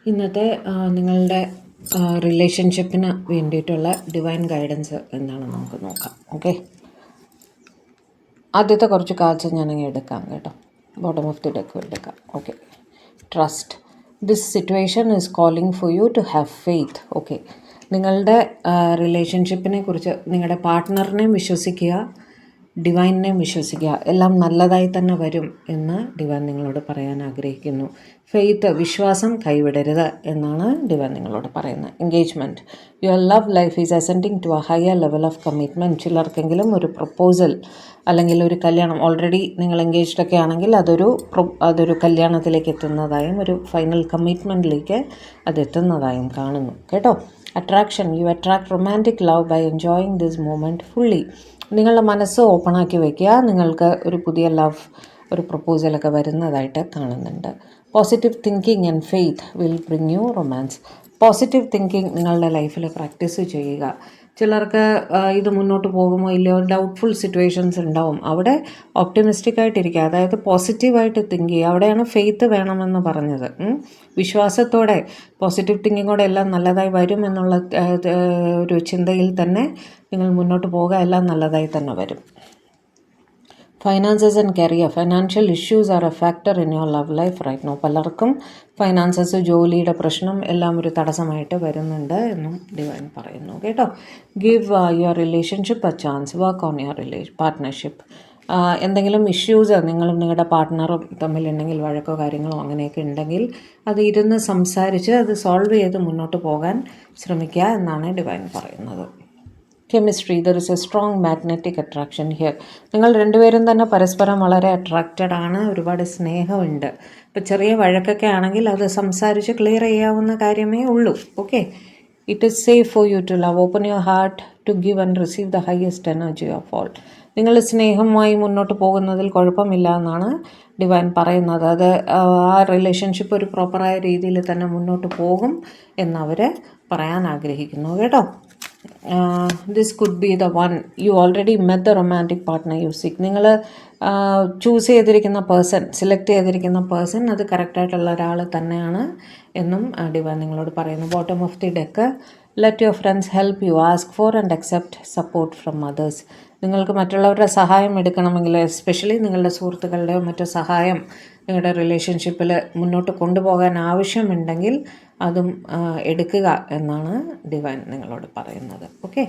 ഇന്നത്തെ നിങ്ങളുടെ റിലേഷൻഷിപ്പിന് വേണ്ടിയിട്ടുള്ള ഡിവൈൻ ഗൈഡൻസ് എന്താണെന്ന് നമുക്ക് നോക്കാം. ഓക്കെ, ആദ്യത്തെ കുറച്ച് കാർഡ്സ് ഞാനങ്ങ് എടുക്കാം കേട്ടോ. ബോട്ടം ഓഫ് ദി ഡെക്ക് എടുക്കാം. Okay, trust. This situation is calling for you to have faith. Okay, നിങ്ങളുടെ റിലേഷൻഷിപ്പിനെ കുറിച്ച് നിങ്ങളുടെ പാർട്ട്ണറിനെയും വിശ്വസിക്കുക, ഡിവൈനിനെയും വിശ്വസിക്കുക. എല്ലാം നല്ലതായി തന്നെ വരും എന്ന് ഡിവൈൻ നിങ്ങളോട് പറയാൻ ആഗ്രഹിക്കുന്നു. ഫെയ്ത്ത്, വിശ്വാസം കൈവിടരുത് എന്നാണ് ഡിവൈൻ നിങ്ങളോട് പറയുന്നത്. Engagement. Your love life is ascending to a higher level of commitment. ചിലർക്കെങ്കിലും ഒരു പ്രപ്പോസൽ അല്ലെങ്കിൽ ഒരു കല്യാണം, ഓൾറെഡി നിങ്ങൾ എൻഗേജ്ഡ് ഒക്കെ ആണെങ്കിൽ അതൊരു കല്യാണത്തിലേക്ക് എത്തുന്നതായും ഒരു ഫൈനൽ കമ്മിറ്റ്മെൻറ്റിലേക്ക് അതെത്തുന്നതായും കാണുന്നു കേട്ടോ. Attraction. You attract romantic love by enjoying this moment fully. നിങ്ങളുടെ മനസ്സ് ഓപ്പണാക്കി വയ്ക്കുക. നിങ്ങൾക്ക് ഒരു പുതിയ ലവ്, ഒരു പ്രപ്പോസലൊക്കെ വരുന്നതായിട്ട് കാണുന്നുണ്ട്. Positive thinking and faith will bring you romance. Positive thinking നിങ്ങളുടെ ലൈഫിൽ പ്രാക്ടീസ് ചെയ്യുക. ചിലർക്ക് ഇത് മുന്നോട്ട് പോകുമോ ഇല്ലയോ ഡൗട്ട്ഫുൾ സിറ്റുവേഷൻസ് ഉണ്ടാവും. അവിടെ ഓപ്റ്റിമിസ്റ്റിക് ആയിട്ടിരിക്കുക, അതായത് പോസിറ്റീവായിട്ട് തിങ്ക് ചെയ്യുക. അവിടെയാണ് ഫെയ്ത്ത് വേണമെന്ന് പറഞ്ഞത്. വിശ്വാസത്തോടെ പോസിറ്റീവ് തിങ്കിങ്ങോടെ എല്ലാം നല്ലതായി വരും എന്നുള്ള ഒരു ചിന്തയിൽ തന്നെ നിങ്ങൾ മുന്നോട്ട് പോകുക. എല്ലാം നല്ലതായി തന്നെ വരും. Finances and career. Financial issues are a factor in your love life right now. പലർക്കും ഫൈനാൻസസ്, ജോലിയുടെ പ്രശ്നം എല്ലാം ഒരു തടസ്സമായിട്ട് വരുന്നുണ്ട് എന്നും ഡിവൈൻ പറയുന്നു കേട്ടോ. Give your relationship A chance. Work on your partnership. എന്തെങ്കിലും ഇഷ്യൂസ് നിങ്ങളും നിങ്ങളുടെ പാർട്ട്ണറും തമ്മിലുണ്ടെങ്കിൽ, വഴക്കോ കാര്യങ്ങളോ അങ്ങനെയൊക്കെ ഉണ്ടെങ്കിൽ അത് ഇരുന്ന് സംസാരിച്ച് അത് സോൾവ് ചെയ്ത് മുന്നോട്ട് പോകാൻ ശ്രമിക്കുക എന്നാണ് ഡിവൈൻ പറയുന്നത്. Chemistry. There is A strong magnetic attraction here. നിങ്ങൾ രണ്ടുപേരും തന്നെ പരസ്പരം വളരെ അട്രാക്റ്റഡ് ആണ്, ഒരുപാട് സ്നേഹമുണ്ട്. ഇപ്പോൾ ചെറിയ വഴക്കൊക്കെ ആണെങ്കിൽ അത് സംസാരിച്ച് ക്ലിയർ ചെയ്യാവുന്ന കാര്യമേ ഉള്ളൂ. Okay, it is safe for you to love. Open your heart to give and receive the highest energy of all. നിങ്ങൾ സ്നേഹമായി മുന്നോട്ട് പോകുന്നതിൽ കുഴപ്പമില്ല എന്നാണ് ഡിവൈൻ പറയുന്നത്. അത് ആ റിലേഷൻഷിപ്പ് ഒരു പ്രോപ്പറായ രീതിയിൽ തന്നെ മുന്നോട്ട് പോകും എന്നവർ പറയാൻ ആഗ്രഹിക്കുന്നു കേട്ടോ. This could be the one. You already met the romantic partner U seek. നിങ്ങൾ ചൂസ് ചെയ്തിരിക്കുന്ന പേഴ്സൺ, സെലക്ട് ചെയ്തിരിക്കുന്ന പേഴ്സൺ അത് കറക്റ്റായിട്ടുള്ള ഒരാൾ തന്നെയാണ് എന്നും ഡിവൈൻ നിങ്ങളോട് പറയുന്നു. Bottom of the deck. Let your friends help you. Ask for and accept support from others. നിങ്ങൾക്ക് മറ്റുള്ളവരുടെ സഹായം എടുക്കണമെങ്കിൽ, എസ്പെഷ്യലി നിങ്ങളുടെ സുഹൃത്തുക്കളുടെയോ മറ്റോ സഹായം നിങ്ങളുടെ റിലേഷൻഷിപ്പിൽ മുന്നോട്ട് കൊണ്ടുപോകാൻ ആവശ്യമുണ്ടെങ്കിൽ അതും എടുക്കുക എന്നാണ് ഡിവൈൻ നിങ്ങളോട് പറയുന്നത്. ഓക്കെ.